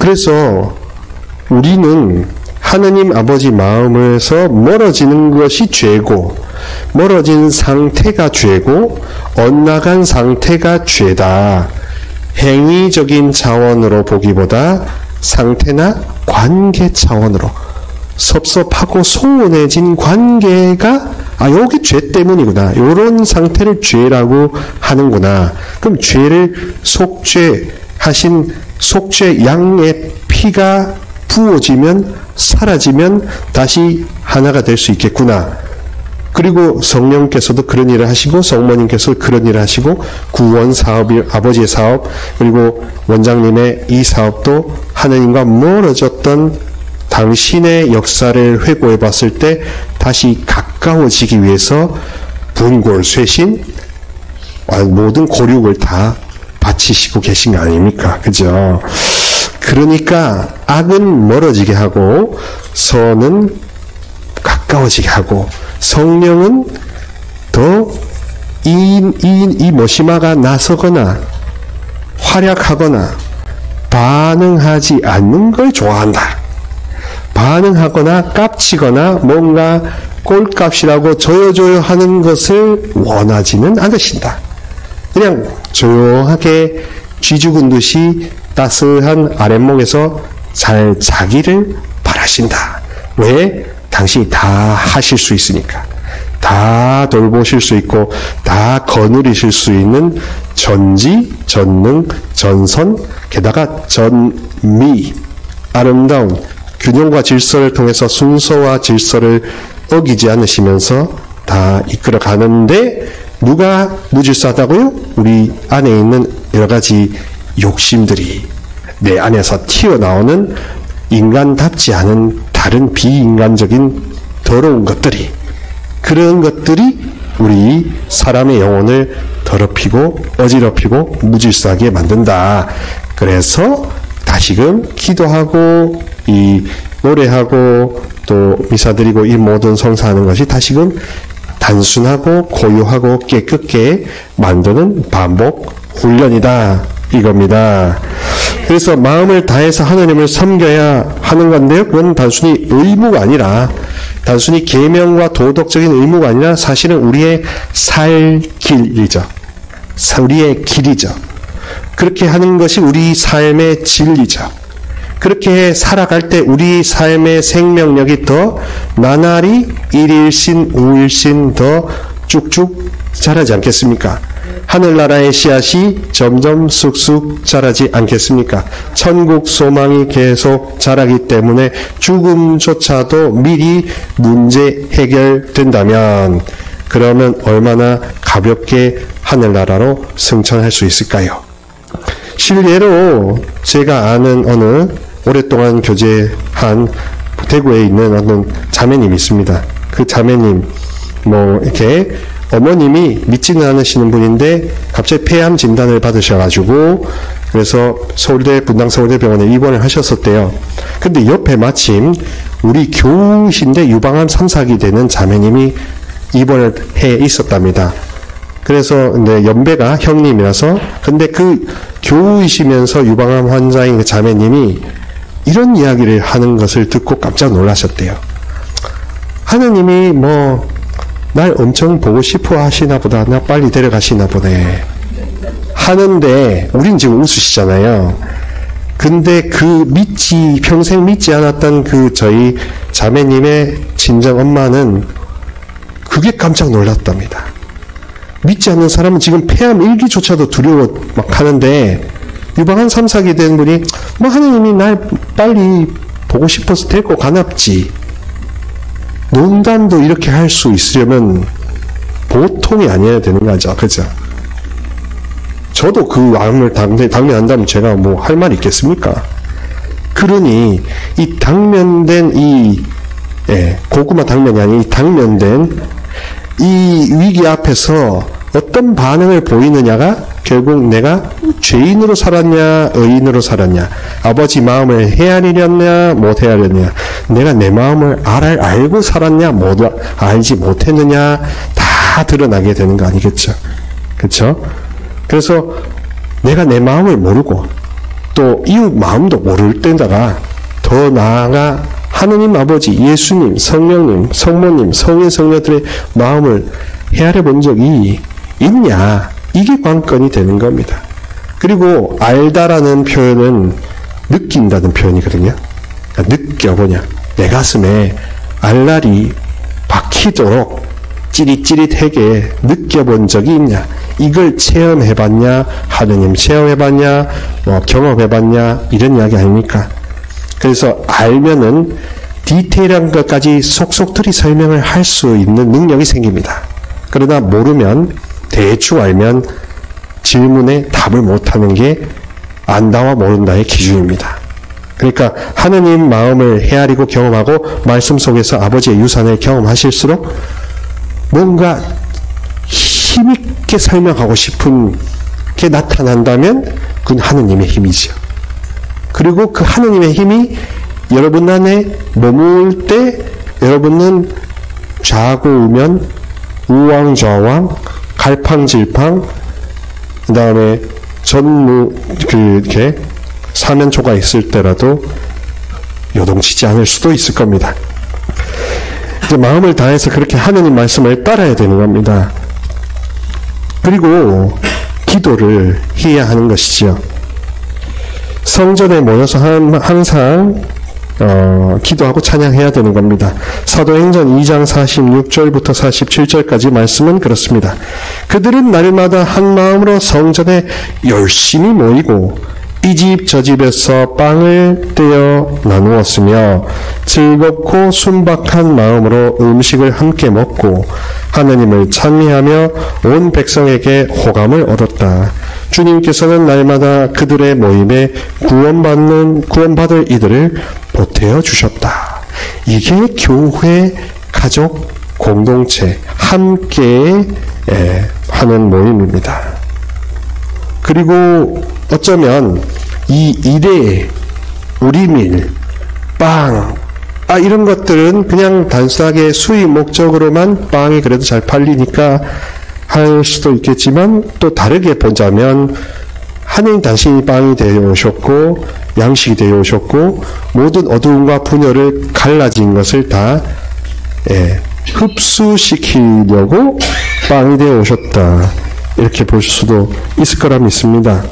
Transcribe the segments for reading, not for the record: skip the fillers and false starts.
그래서 우리는 하느님 아버지 마음에서 멀어지는 것이 죄고, 멀어진 상태가 죄고, 엇나간 상태가 죄다. 행위적인 차원으로 보기보다 상태나 관계 차원으로 섭섭하고 소원해진 관계가 여기 죄 때문이구나. 이런 상태를 죄라고 하는구나. 그럼 죄를 속죄하신 속죄 양의 피가 부어지면 사라지면 다시 하나가 될 수 있겠구나. 그리고 성령께서도 그런 일을 하시고 성모님께서 그런 일을 하시고 구원 사업이 아버지의 사업 그리고 원장님의 이 사업도 하느님과 멀어졌던 당신의 역사를 회고해 봤을 때 다시 가까워지기 위해서 분골 쇄신 모든 고륙을 다 바치시고 계신 거 아닙니까? 그죠? 그러니까 악은 멀어지게 하고 선은 가까워지게 하고 성령은 더 이 모시마가 나서거나 활약하거나 반응하지 않는 걸 좋아한다. 반응하거나 깝치거나 뭔가 꼴값이라고 조여조여 하는 것을 원하지는 않으신다. 그냥 조용하게 쥐 죽은 듯이 따스한 아랫목에서 잘 자기를 바라신다. 왜? 당신이 다 하실 수 있으니까. 다 돌보실 수 있고 다 거느리실 수 있는 전지, 전능, 전선, 게다가 전미, 아름다운 균형과 질서를 통해서 순서와 질서를 어기지 않으시면서 다 이끌어 가는데 누가 무질서하다고요? 우리 안에 있는 여러 가지 욕심들이 내 안에서 튀어나오는 인간답지 않은 다른 비인간적인 더러운 것들이 그런 것들이 우리 사람의 영혼을 더럽히고 어지럽히고 무질서하게 만든다. 그래서 다시금 기도하고 이 노래하고 또 미사드리고 이 모든 성사하는 것이 다시금 단순하고 고요하고 깨끗게 만드는 반복 훈련이다. 이겁니다. 그래서 마음을 다해서 하나님을 섬겨야 하는 건데요. 그건 단순히 의무가 아니라 단순히 계명과 도덕적인 의무가 아니라 사실은 우리의 살 길이죠. 우리의 길이죠. 그렇게 하는 것이 우리 삶의 진리죠. 그렇게 살아갈 때 우리 삶의 생명력이 더 나날이 일일신 우일신 더 쭉쭉 자라지 않겠습니까? 하늘나라의 씨앗이 점점 쑥쑥 자라지 않겠습니까? 천국 소망이 계속 자라기 때문에 죽음조차도 미리 문제 해결된다면 그러면 얼마나 가볍게 하늘나라로 승천할 수 있을까요? 실례로 제가 아는 어느 오랫동안 교제한 대구에 있는 어떤 자매님이 있습니다. 그 자매님 이렇게 어머님이 믿지는 않으시는 분인데 갑자기 폐암 진단을 받으셔가지고 그래서 분당서울대병원에 입원을 하셨었대요. 근데 옆에 마침 우리 교우신데 유방암 3, 4기 되는 자매님이 입원을 해 있었답니다. 그래서 연배가 형님이라서 근데 그 교우이시면서 유방암 환자인 그 자매님이 이런 이야기를 하는 것을 듣고 깜짝 놀라셨대요. 하느님이 날 엄청 보고 싶어 하시나 보다. 나 빨리 데려가시나 보네. 하는데, 우린 지금 웃으시잖아요. 근데 평생 믿지 않았던 저희 자매님의 친정 엄마는 그게 깜짝 놀랐답니다. 믿지 않는 사람은 지금 폐암 1기조차도 두려워 막 하는데, 유방암 3, 4기 된 분이, 하느님이 날 빨리 보고 싶어서 데리고 가납지. 농담도 이렇게 할 수 있으려면 보통이 아니어야 되는 거죠. 그죠? 저도 그 암을 당면한다면 제가 할 말 있겠습니까? 그러니 이 당면된 고구마 당면이 아닌 이 당면된 이 위기 앞에서 어떤 반응을 보이느냐가 결국 내가 죄인으로 살았냐 의인으로 살았냐 아버지 마음을 헤아리렸냐 못 헤아렸냐 내가 내 마음을 알고 살았냐 못 알지 못했느냐 다 드러나게 되는 거 아니겠죠. 그렇죠? 그래서 내가 내 마음을 모르고 또 이웃 마음도 모를 때다가 더 나아가 하느님 아버지, 예수님, 성령님, 성모님, 성인 성녀들의 마음을 헤아려 본 적이 있냐, 이게 관건이 되는 겁니다. 그리고 알다라는 표현은 느낀다는 표현이거든요. 그러니까 느껴보냐, 내 가슴에 알날이 박히도록 찌릿찌릿하게 느껴본 적이 있냐, 이걸 체험해봤냐, 하느님 체험해봤냐, 경험해봤냐, 이런 이야기 아닙니까? 그래서 알면은 디테일한 것까지 속속들이 설명을 할 수 있는 능력이 생깁니다. 그러나 모르면, 대충 알면 질문에 답을 못하는 게 안다와 모른다의 기준입니다. 그러니까 하느님 마음을 헤아리고 경험하고 말씀 속에서 아버지의 유산을 경험하실수록 뭔가 힘있게 설명하고 싶은 게 나타난다면 그건 하느님의 힘이죠. 그리고 그 하느님의 힘이 여러분 안에 머물 때 여러분은 좌고우면, 우왕좌왕, 갈팡질팡, 그 다음에 이렇게 사면초가 있을 때라도 요동치지 않을 수도 있을 겁니다. 이제 마음을 다해서 그렇게 하느님 말씀을 따라야 되는 겁니다. 그리고 기도를 해야 하는 것이죠. 성전에 모여서 항상 기도하고 찬양해야 되는 겁니다. 사도행전 2장 46절부터 47절까지 말씀은 그렇습니다. 그들은 날마다 한 마음으로 성전에 열심히 모이고 이 집 저 집에서 빵을 떼어 나누었으며 즐겁고 순박한 마음으로 음식을 함께 먹고 하나님을 찬미하며 온 백성에게 호감을 얻었다. 주님께서는 날마다 그들의 모임에 구원받을 이들을 보태어 주셨다. 이게 교회, 가족, 공동체 함께 하는 모임입니다. 그리고 어쩌면 이 일에 우리밀, 빵, 이런 것들은 그냥 단순하게 수입 목적으로만 빵이 그래도 잘 팔리니까 할 수도 있겠지만, 또 다르게 보자면 하느님 당신이 빵이 되어 오셨고 양식이 되어 오셨고 모든 어두움과 분열을 갈라진 것을 다 흡수시키려고 빵이 되어 오셨다, 이렇게 볼 수도 있을 거라 믿습니다.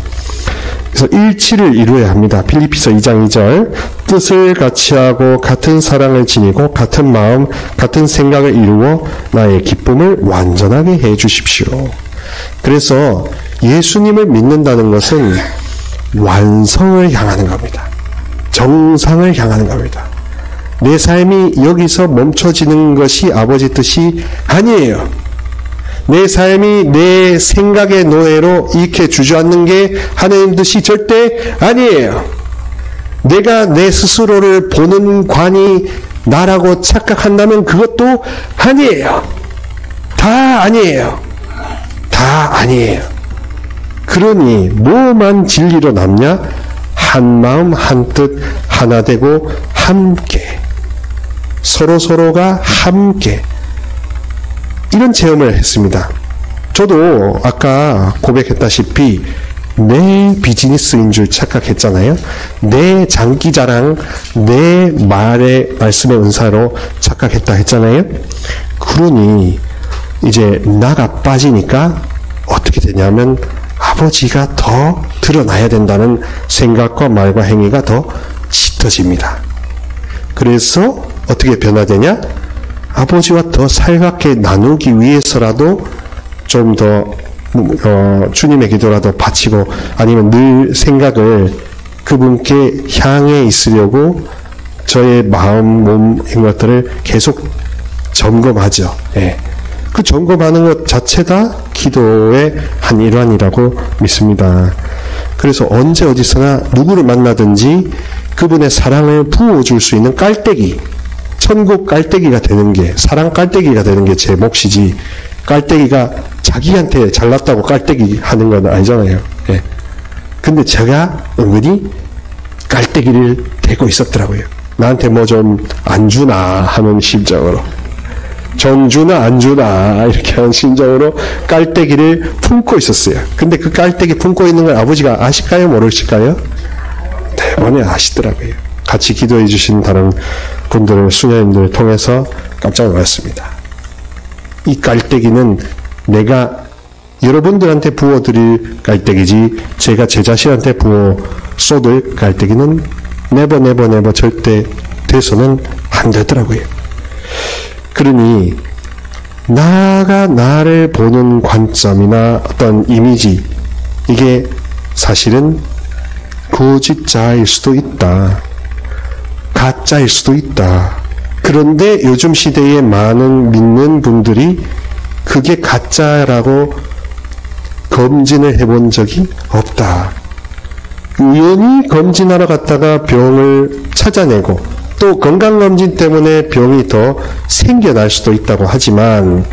그래서 일치를 이루어야 합니다. 필리피서 2장 2절, 뜻을 같이 하고 같은 사랑을 지니고 같은 마음 같은 생각을 이루어 나의 기쁨을 완전하게 해 주십시오. 그래서 예수님을 믿는다는 것은 완성을 향하는 겁니다. 정상을 향하는 겁니다. 내 삶이 여기서 멈춰지는 것이 아버지 뜻이 아니에요. 내 삶이 내 생각의 노예로 이렇게 주저앉는 게 하나님 뜻이 절대 아니에요. 내가 내 스스로를 보는 관이 나라고 착각한다면 그것도 아니에요. 다 아니에요. 다 아니에요. 그러니 뭐만 진리로 남냐? 한 마음 한 뜻 하나 되고 함께, 서로가 함께, 이런 체험을 했습니다. 저도 아까 고백했다시피 내 비즈니스인 줄 착각했잖아요. 내 장기자랑, 내 말씀의 은사로 착각했다 했잖아요. 그러니 이제 나가 빠지니까 어떻게 되냐면 아버지가 더 드러나야 된다는 생각과 말과 행위가 더 짙어집니다. 그래서 어떻게 변화되냐? 아버지와 더 살갑게 나누기 위해서라도 좀 더 주님의 기도라도 바치고, 아니면 늘 생각을 그분께 향해 있으려고 저의 마음, 몸인 것들을 계속 점검하죠. 그 점검하는 것 자체가 기도의 한 일환이라고 믿습니다. 그래서 언제 어디서나 누구를 만나든지 그분의 사랑을 부어줄 수 있는 깔때기, 천국 깔때기가 되는 게, 사랑 깔때기가 되는 게 제 몫이지, 깔때기가 자기한테 잘났다고 깔때기 하는 건 아니잖아요. 근데 제가 은근히 깔때기를 대고 있었더라고요. 나한테 뭐 좀 안 주나 하는 심정으로, 좀 주나 안 주나 이렇게 하는 심정으로 깔때기를 품고 있었어요. 근데 그 깔때기 품고 있는 걸 아버지가 아실까요? 모르실까요? 번에 하시더라고요. 같이 기도해 주신 다른 분들을, 수녀님들을 통해서 깜짝 놀랐습니다. 이 깔때기는 내가 여러분들한테 부어드릴 깔때기지 제가 제 자신한테 부어 쏟을 깔때기는 네버 절대 돼서는 안 되더라고요. 그러니 나가 나를 보는 관점이나 어떤 이미지, 이게 사실은 거짓자일 수도 있다. 가짜일 수도 있다. 그런데 요즘 시대에 많은 믿는 분들이 그게 가짜라고 검진을 해본 적이 없다. 우연히 검진하러 갔다가 병을 찾아내고 또 건강검진 때문에 병이 더 생겨날 수도 있다고 하지만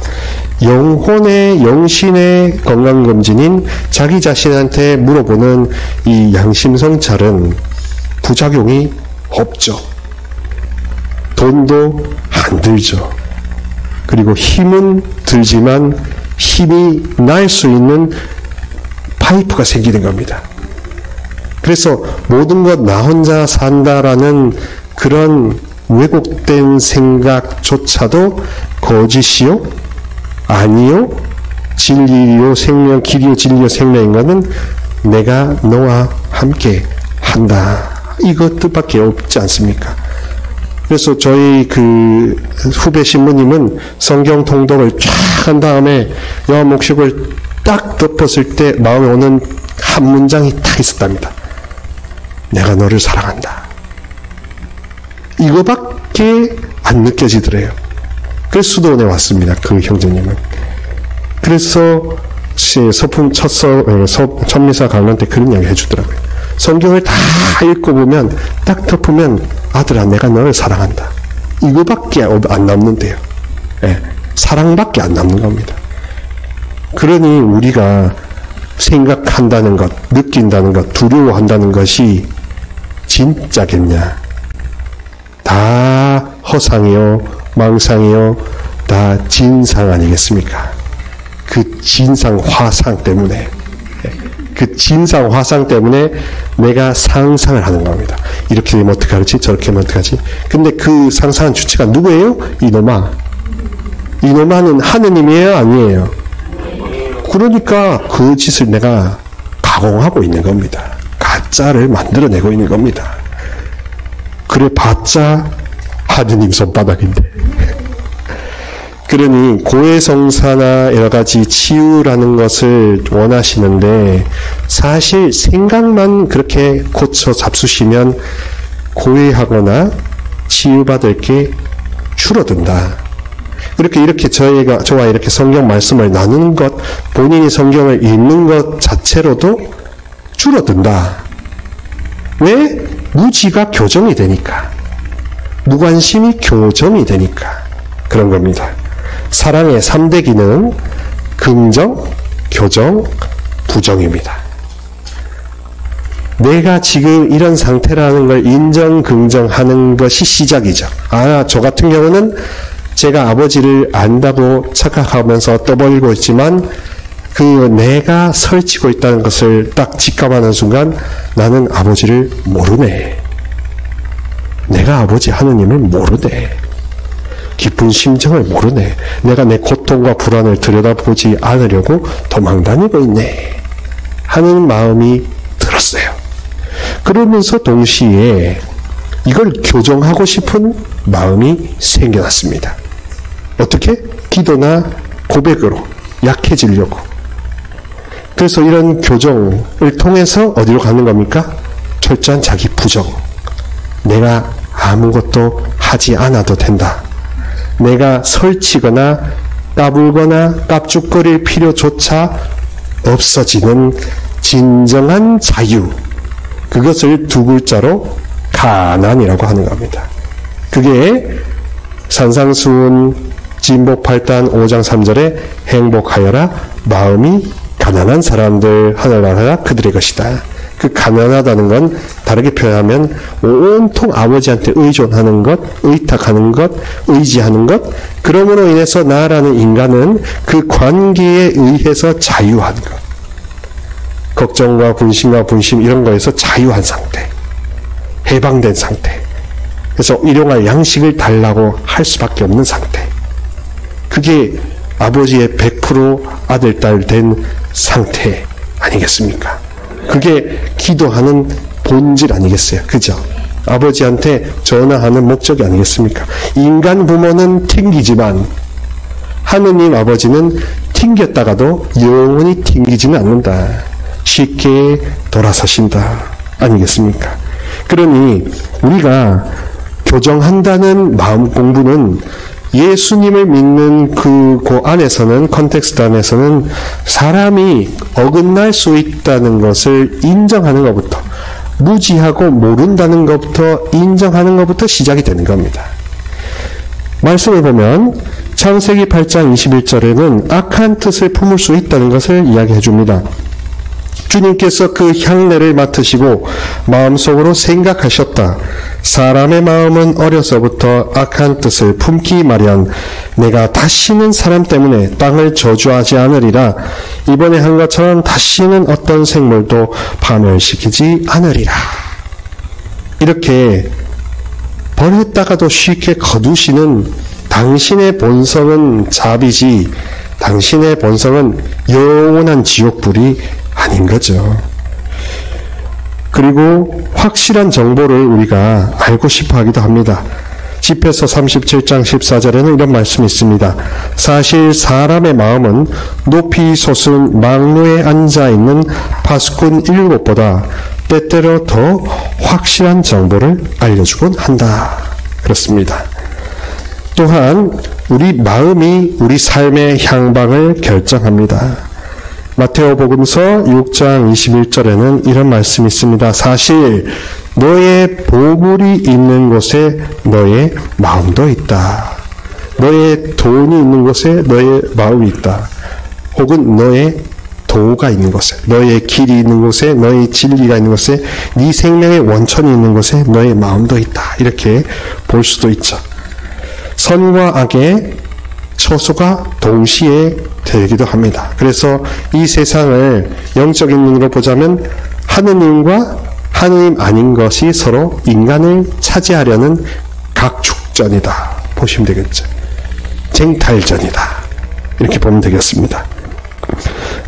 영혼의, 영신의 건강검진인 자기 자신한테 물어보는 이 양심성찰은 부작용이 없죠. 돈도 안 들죠. 그리고 힘은 들지만 힘이 날 수 있는 파이프가 생기는 겁니다. 그래서 모든 것 나 혼자 산다라는 그런 왜곡된 생각조차도 거짓이요? 아니요? 진리요 생명, 길이요 진리요 생명인 것은 내가 너와 함께 한다. 이것 뜻밖에 없지 않습니까? 그래서 저희 그 후배 신부님은 성경 통독을 쫙 한 다음에 요한 목식을 딱 덮었을 때 마음에 오는 한 문장이 딱 있었답니다. 내가 너를 사랑한다. 이거밖에 안 느껴지더래요. 그래서 수도원에 왔습니다. 그 형제님은. 그래서 서품 첫 미사 강론 때 그런 이야기 해주더라고요. 성경을 다 읽고 보면 딱 덮으면 아들아 내가 너를 사랑한다. 이거밖에 안 남는데요. 네, 사랑밖에 안 남는 겁니다. 그러니 우리가 생각한다는 것, 느낀다는 것, 두려워한다는 것이 진짜겠냐? 다 허상이요, 망상이요, 다 진상 아니겠습니까? 그 진상 화상 때문에, 그 진상 화상 때문에 내가 상상을 하는 겁니다. 이렇게 되면 어떡하지? 저렇게 하면 어떡하지? 근데 그 상상한 주체가 누구예요? 이놈아. 이놈아는 하느님이에요? 아니에요? 그러니까 그 짓을 내가 가공하고 있는 겁니다. 가짜를 만들어내고 있는 겁니다. 그래 봤자 하느님 손바닥인데. 그러니 고해성사나 여러 가지 치유라는 것을 원하시는데 사실 생각만 그렇게 고쳐 잡수시면 고해하거나 치유받을 게 줄어든다. 이렇게 저와 이렇게 성경 말씀을 나누는 것, 본인이 성경을 읽는 것 자체로도 줄어든다. 왜? 무지가 교정이 되니까. 무관심이 교정이 되니까. 그런 겁니다. 사랑의 3대 기능, 긍정, 교정, 부정입니다. 내가 지금 이런 상태라는 걸 인정, 긍정하는 것이 시작이죠. 저 같은 경우는 제가 아버지를 안다고 착각하면서 떠벌리고 있지만 그 내가 설치고 있다는 것을 딱 직감하는 순간 나는 아버지를 모르네. 내가 아버지 하느님을 모르네. 깊은 심정을 모르네. 내가 내 고통과 불안을 들여다보지 않으려고 도망다니고 있네. 하는 마음이 들었어요. 그러면서 동시에 이걸 교정하고 싶은 마음이 생겨났습니다. 어떻게? 기도나 고백으로 약해지려고. 그래서 이런 교정을 통해서 어디로 가는 겁니까? 철저한 자기 부정. 내가 아무것도 하지 않아도 된다. 내가 설치거나 까불거나 깝죽거릴 필요조차 없어지는 진정한 자유. 그것을 두 글자로 가난이라고 하는 겁니다. 그게 산상수훈 진복 8단 5장 3절에 행복하여라 마음이 가난한 사람들 하늘나라가 그들의 것이다. 그 가난하다는 건 다르게 표현하면 온통 아버지한테 의존하는 것, 의탁하는 것, 의지하는 것, 그러므로 인해서 나라는 인간은 그 관계에 의해서 자유한 것. 걱정과 분심과 분심 이런 거에서 자유한 상태. 해방된 상태. 그래서 일용할 양식을 달라고 할 수밖에 없는 상태. 그게 아버지의 100% 아들, 딸 된 상태 아니겠습니까? 그게 기도하는 본질 아니겠어요? 그죠? 아버지한테 전화하는 목적이 아니겠습니까? 인간 부모는 튕기지만 하느님 아버지는 튕겼다가도 영원히 튕기지는 않는다. 쉽게 돌아서신다. 아니겠습니까? 그러니 우리가 교정한다는 마음 공부는 예수님을 믿는 그 안에서는, 컨텍스트 안에서는 사람이 어긋날 수 있다는 것을 인정하는 것부터, 무지하고 모른다는 것부터 인정하는 것부터 시작이 되는 겁니다. 말씀을 보면 창세기 8장 21절에는 악한 뜻을 품을 수 있다는 것을 이야기해 줍니다. 주님께서 그 향내를 맡으시고 마음속으로 생각하셨다. 사람의 마음은 어려서부터 악한 뜻을 품기 마련. 내가 다시는 사람 때문에 땅을 저주하지 않으리라. 이번에 한 것처럼 다시는 어떤 생물도 파멸시키지 않으리라. 이렇게 버렸다가도 쉽게 거두시는 당신의 본성은 자비지, 당신의 본성은 영원한 지옥불이 아닌 거죠. 그리고 확실한 정보를 우리가 알고 싶어 하기도 합니다. 집회서 37장 14절에는 이런 말씀이 있습니다. 사실 사람의 마음은 높이 솟은 망루에 앉아있는 파수꾼 7보다 때때로 더 확실한 정보를 알려주곤 한다. 그렇습니다. 또한 우리 마음이 우리 삶의 향방을 결정합니다. 마테오복음서 6장 21절에는 이런 말씀이 있습니다. 사실 너의 보물이 있는 곳에 너의 마음도 있다. 너의 돈이 있는 곳에 너의 마음이 있다. 혹은 너의 도가 있는 곳에, 너의 길이 있는 곳에, 너의 진리가 있는 곳에, 네 생명의 원천이 있는 곳에 너의 마음도 있다. 이렇게 볼 수도 있죠. 선과 악의 처소가 동시에 되기도 합니다. 그래서 이 세상을 영적인 눈으로 보자면 하느님과 하느님 아닌 것이 서로 인간을 차지하려는 각축전이다. 보시면 되겠죠. 쟁탈전이다. 이렇게 보면 되겠습니다.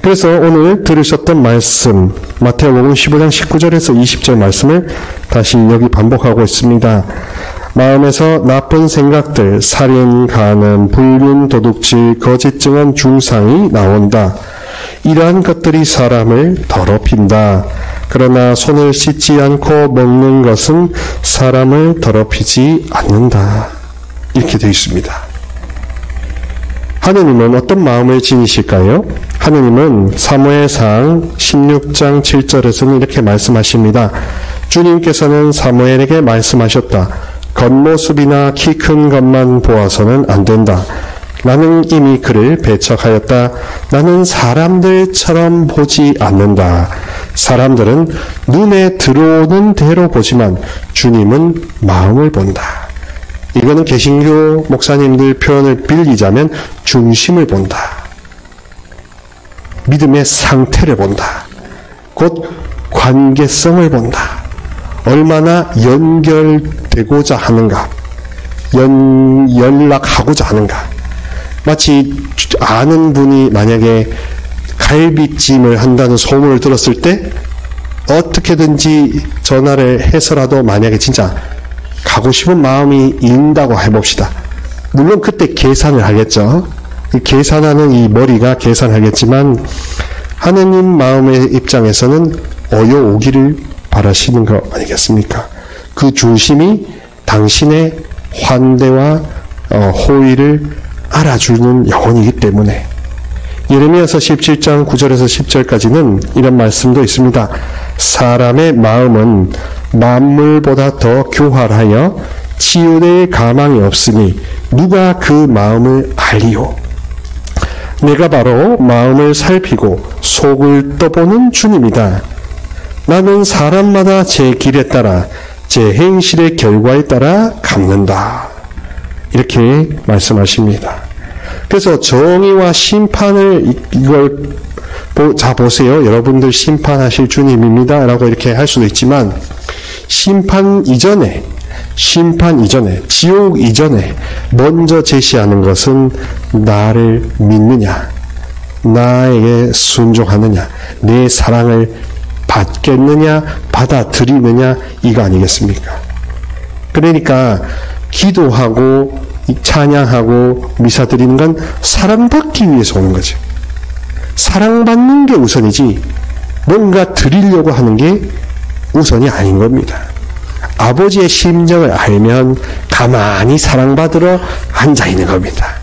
그래서 오늘 들으셨던 말씀, 마태복음 15장 19절에서 20절 말씀을 다시 여기 반복하고 있습니다. 마음에서 나쁜 생각들, 살인, 간음, 불륜, 도둑질, 거짓 증언, 중상이 나온다. 이러한 것들이 사람을 더럽힌다. 그러나 손을 씻지 않고 먹는 것은 사람을 더럽히지 않는다. 이렇게 되어 있습니다. 하느님은 어떤 마음을 지니실까요? 하느님은 사무엘상 16장 7절에서는 이렇게 말씀하십니다. 주님께서는 사무엘에게 말씀하셨다. 겉모습이나 키 큰 것만 보아서는 안 된다. 나는 이미 그를 배척하였다. 나는 사람들처럼 보지 않는다. 사람들은 눈에 들어오는 대로 보지만 주님은 마음을 본다. 이거는 개신교 목사님들 표현을 빌리자면 중심을 본다. 믿음의 상태를 본다. 곧 관계성을 본다. 얼마나 연결되고자 하는가, 연락하고자 하는가. 마치 아는 분이 만약에 갈비찜을 한다는 소문을 들었을 때 어떻게든지 전화를 해서라도 만약에 진짜 가고 싶은 마음이 있다고 해봅시다. 물론 그때 계산을 하겠죠. 계산하는 이 머리가 계산하겠지만 하느님 마음의 입장에서는 어여 오기를 바라시는 거 아니겠습니까? 그 중심이 당신의 환대와 호의를 알아주는 영혼이기 때문에. 예레미야서 17장 9절에서 10절까지는 이런 말씀도 있습니다. 사람의 마음은 만물보다 더 교활하여 치유될 가망이 없으니 누가 그 마음을 알리오? 내가 바로 마음을 살피고 속을 떠보는 주님이다. 나는 사람마다 제 길에 따라 제 행실의 결과에 따라 갚는다. 이렇게 말씀하십니다. 그래서 정의와 심판을 이걸 자 보세요. 여러분들 심판하실 주님입니다. 라고 이렇게 할 수도 있지만 심판 이전에, 지옥 이전에 먼저 제시하는 것은 나를 믿느냐, 나에게 순종하느냐, 내 사랑을 받겠느냐, 받아들이느냐, 이거 아니겠습니까? 그러니까 기도하고 찬양하고 미사 드리는 건 사랑받기 위해서 오는 거죠. 사랑받는 게 우선이지 뭔가 드리려고 하는 게 우선이 아닌 겁니다. 아버지의 심정을 알면 가만히 사랑받으러 앉아있는 겁니다.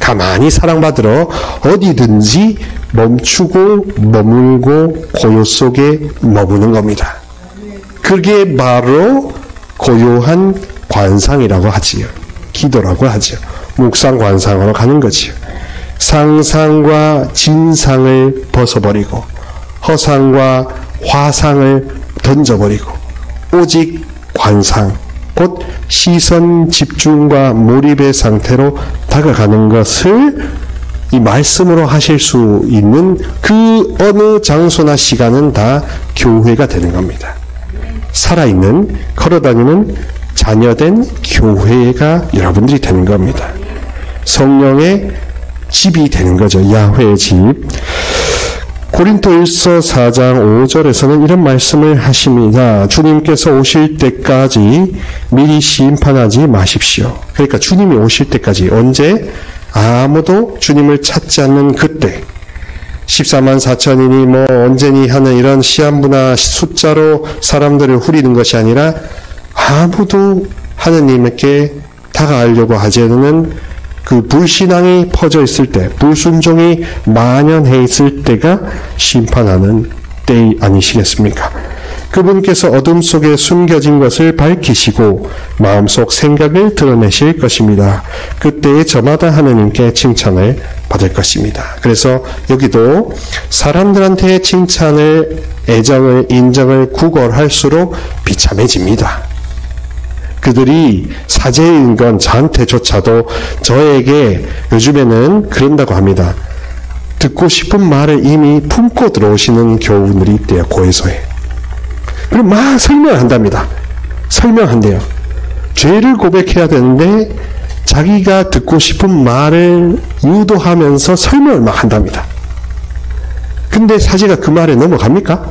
가만히 사랑받으러 어디든지 멈추고 머물고 고요 속에 머무는 겁니다. 그게 바로 고요한 관상이라고 하지요. 기도라고 하죠. 묵상 관상으로 가는 거지요. 상상과 진상을 벗어버리고 허상과 화상을 던져버리고 오직 관상, 곧 시선 집중과 몰입의 상태로 다가가는 것을 이 말씀으로 하실 수 있는 그 어느 장소나 시간은 다 교회가 되는 겁니다. 살아있는, 걸어다니는 자녀된 교회가 여러분들이 되는 겁니다. 성령의 집이 되는 거죠. 야훼의 집. 고린도일서 4장 5절에서는 이런 말씀을 하십니다. 주님께서 오실 때까지 미리 심판하지 마십시오. 그러니까 주님이 오실 때까지, 언제? 아무도 주님을 찾지 않는 그때, 14만 4천이니 뭐 언제니 하는 이런 시한부나 숫자로 사람들을 후리는 것이 아니라 아무도 하느님께 다가가려고 하지 않는 그 불신앙이 퍼져 있을 때, 불순종이 만연해 있을 때가 심판하는 때 아니시겠습니까? 그분께서 어둠 속에 숨겨진 것을 밝히시고 마음속 생각을 드러내실 것입니다. 그때에 저마다 하느님께 칭찬을 받을 것입니다. 그래서 여기도 사람들한테 칭찬을, 애정을, 인정을 구걸할수록 비참해집니다. 그들이 사제인 건 저한테조차도, 저에게 요즘에는 그런다고 합니다. 듣고 싶은 말을 이미 품고 들어오시는 교우들이 있대요, 고해소에. 그리고 막 설명한답니다. 설명한대요. 죄를 고백해야 되는데 자기가 듣고 싶은 말을 유도하면서 설명을 막 한답니다. 근데 사제가 그 말에 넘어갑니까?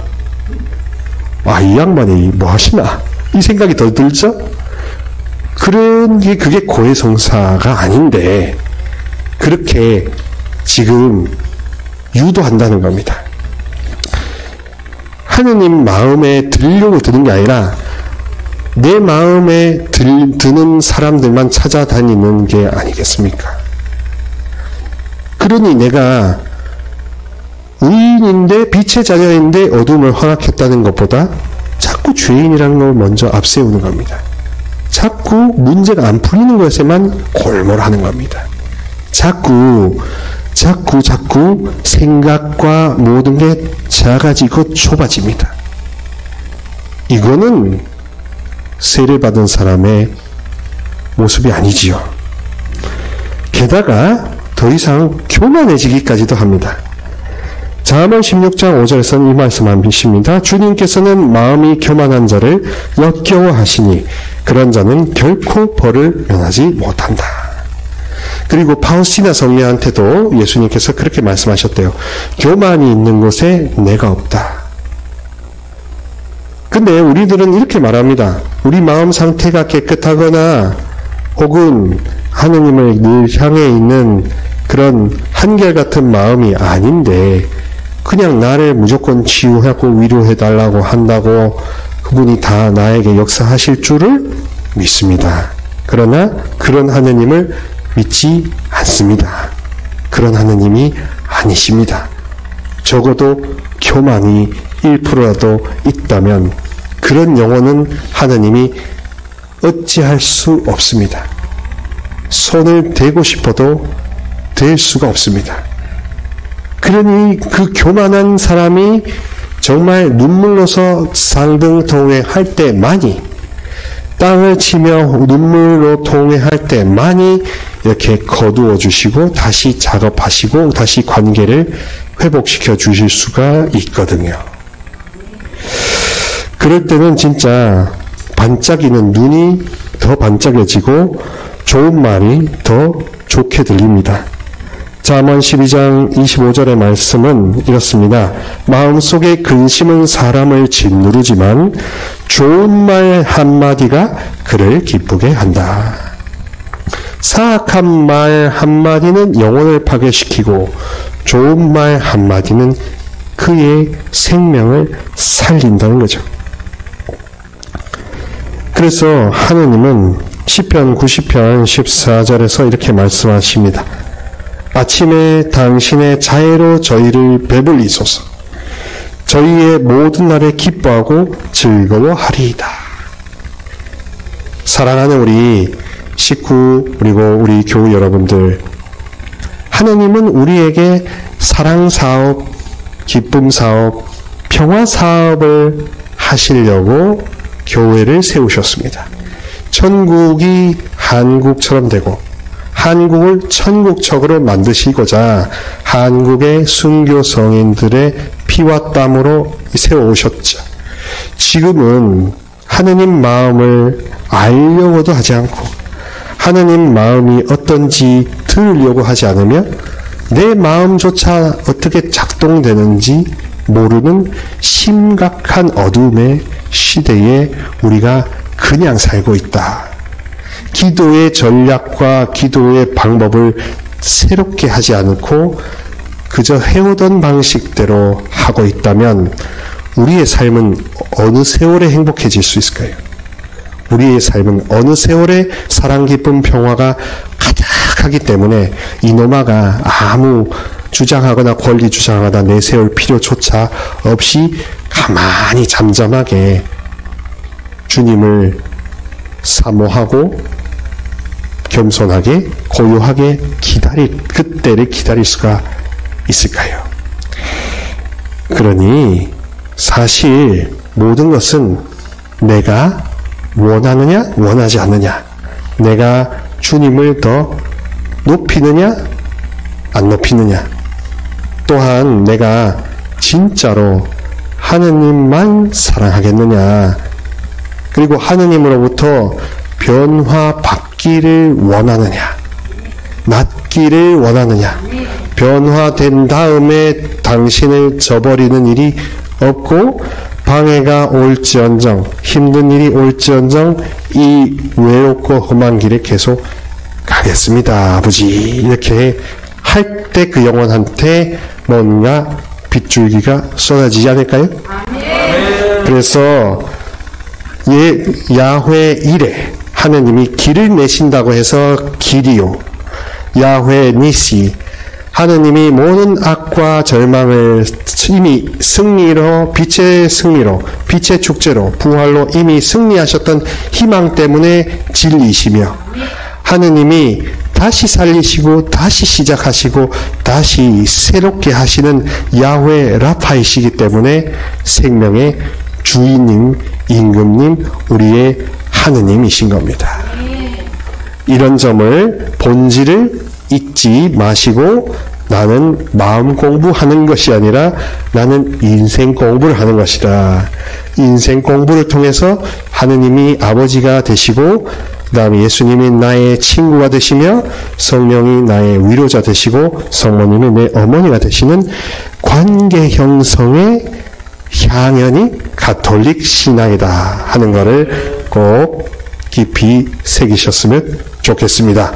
아, 이 양반이 뭐 하시나? 이 생각이 더 들죠? 그런 게, 그게 고해성사가 아닌데 그렇게 지금 유도한다는 겁니다. 하느님 마음에 들려고 드는 게 아니라 내 마음에 드는 사람들만 찾아다니는 게 아니겠습니까? 그러니 내가 의인인데, 빛의 자녀인데 어둠을 허락했다는 것보다 자꾸 죄인이라는 걸 먼저 앞세우는 겁니다. 자꾸 문제가 안 풀리는 것에만 골몰하는 겁니다. 자꾸 생각과 모든 게 작아지고 좁아집니다. 이거는 세례받은 사람의 모습이 아니지요. 게다가 더 이상 교만해지기까지도 합니다. 잠언 16장 5절에서는 이 말씀 하십니다. 주님께서는 마음이 교만한 자를 역겨워하시니 그런 자는 결코 벌을 면하지 못한다. 그리고 파우스티나 성녀한테도 예수님께서 그렇게 말씀하셨대요. 교만이 있는 곳에 내가 없다. 근데 우리들은 이렇게 말합니다. 우리 마음 상태가 깨끗하거나 혹은 하느님을 늘 향해 있는 그런 한결같은 마음이 아닌데 그냥 나를 무조건 치유하고 위로해달라고 한다고 그분이 다 나에게 역사하실 줄을 믿습니다. 그러나 그런 하느님을 믿지 않습니다. 그런 하느님이 아니십니다. 적어도 교만이 1%라도 있다면 그런 영혼은 하느님이 어찌할 수 없습니다. 손을 대고 싶어도 댈 수가 없습니다. 그러니 그 교만한 사람이 정말 눈물로서 상등통회할 때만이, 땅을 치며 눈물로 통회할 때만이 이렇게 거두어 주시고 다시 작업하시고 다시 관계를 회복시켜 주실 수가 있거든요. 그럴 때는 진짜 반짝이는 눈이 더 반짝여지고 좋은 말이 더 좋게 들립니다. 잠언 12장 25절의 말씀은 이렇습니다. 마음속에 근심은 사람을 짓누르지만 좋은 말 한마디가 그를 기쁘게 한다. 사악한 말 한마디는 영혼을 파괴시키고 좋은 말 한마디는 그의 생명을 살린다는 거죠. 그래서 하느님은 시편 90편 14절에서 이렇게 말씀하십니다. 아침에 당신의 자애로 저희를 배불리소서. 저희의 모든 날에 기뻐하고 즐거워하리이다. 사랑하는 우리 식구 그리고 우리 교우 여러분들, 하느님은 우리에게 사랑사업, 기쁨사업, 평화사업을 하시려고 교회를 세우셨습니다. 천국이 한국처럼 되고 한국을 천국적으로 만드시고자 한국의 순교 성인들의 피와 땀으로 세워오셨죠. 지금은 하느님 마음을 알려고도 하지 않고 하느님 마음이 어떤지 들으려고 하지 않으면 내 마음조차 어떻게 작동되는지 모르는 심각한 어둠의 시대에 우리가 그냥 살고 있다. 기도의 전략과 기도의 방법을 새롭게 하지 않고 그저 해오던 방식대로 하고 있다면 우리의 삶은 어느 세월에 행복해질 수 있을까요? 우리의 삶은 어느 세월에 사랑, 기쁨, 평화가 가득하기 때문에 이놈아가 아무 주장하거나 권리 주장하거나 내세울 필요조차 없이 가만히 잠잠하게 주님을 사모하고 겸손하게 고요하게 그때를 기다릴 수가 있을까요? 그러니 사실 모든 것은 내가 원하느냐 원하지 않느냐, 내가 주님을 더 높이느냐 안 높이느냐, 또한 내가 진짜로 하느님만 사랑하겠느냐, 그리고 하느님으로부터 변화받기를 원하느냐, 낫기를 원하느냐, 변화된 다음에 당신을 저버리는 일이 없고 방해가 올지언정, 힘든 일이 올지언정 이 외롭고 험한 길에 계속 가겠습니다, 아버지. 이렇게 할 때 그 영혼한테 뭔가 빗줄기가 쏟아지지 않을까요? 그래서 야훼 이레, 하느님이 길을 내신다고 해서 길이요, 야훼 니시, 하느님이 모든 악과 절망을 이미 승리로, 빛의 승리로, 빛의 축제로, 부활로 이미 승리하셨던 희망 때문에 진리이시며, 하느님이 다시 살리시고 다시 시작하시고 다시 새롭게 하시는 야훼 라파이시기 때문에 생명의 주인님, 임금님, 우리의 하느님이신 겁니다. 이런 점을, 본질을 잊지 마시고 나는 마음 공부하는 것이 아니라 나는 인생 공부를 하는 것이다. 인생 공부를 통해서 하느님이 아버지가 되시고 그 다음에 예수님이 나의 친구가 되시며 성령이 나의 위로자 되시고 성모님이 내 어머니가 되시는 관계 형성의 향연이 가톨릭 신앙이다 하는 것을 꼭 깊이 새기셨으면 좋겠습니다.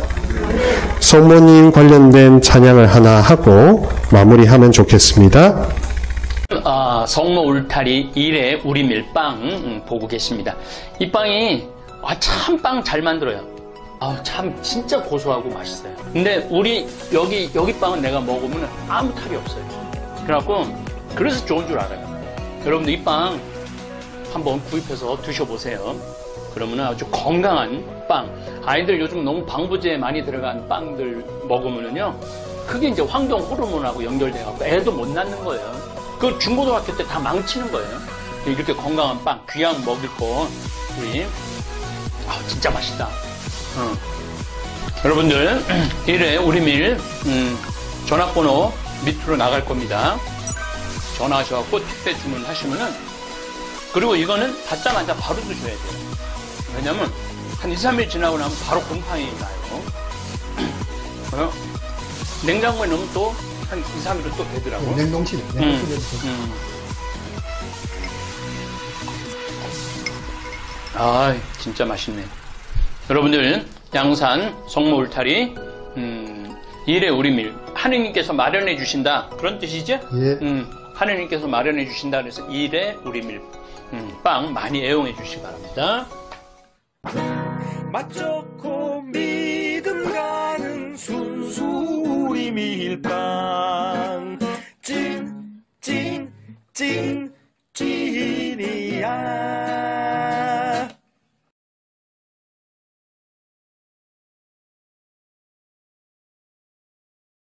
성모님 관련된 찬양을 하나 하고 마무리하면 좋겠습니다. 성모 울타리 1회 우리 밀빵 보고 계십니다. 이 빵이 참 빵 잘 만들어요. 참 진짜 고소하고 맛있어요. 근데 우리 여기 빵은 내가 먹으면 아무 탈이 없어요. 그래갖고 그래서 좋은 줄 알아요. 여러분들 이 빵 한번 구입해서 드셔보세요. 그러면 아주 건강한 빵. 아이들 요즘 너무 방부제 많이 들어간 빵들 먹으면요, 그게 이제 황동 호르몬하고 연결돼갖고 애도 못 낳는 거예요. 그 중고등학교 때 다 망치는 거예요. 이렇게 건강한 빵, 귀한 먹을 거, 우리 진짜 맛있다. 여러분들 1회 우리 밀 전화번호 밑으로 나갈 겁니다. 전화하셔갖고 택배 주문하시면은, 그리고 이거는 받자마자 바로 드셔야 돼요. 왜냐면 한 2, 3일 지나고 나면 바로 곰팡이 나요. 냉장고에 넣으면 또 한 2, 3일은 또 되더라고. 냉동실에. 아, 진짜 맛있네. 여러분들, 양산 성모 울타리, 일의 우리밀, 하느님께서 마련해 주신다. 그런 뜻이죠? 예. 하느님께서 마련해 주신다. 그래서 일의 우리밀, 빵 많이 애용해 주시기 바랍니다. 맛 좋고 믿음 가는 순수 우리 밀빵 찐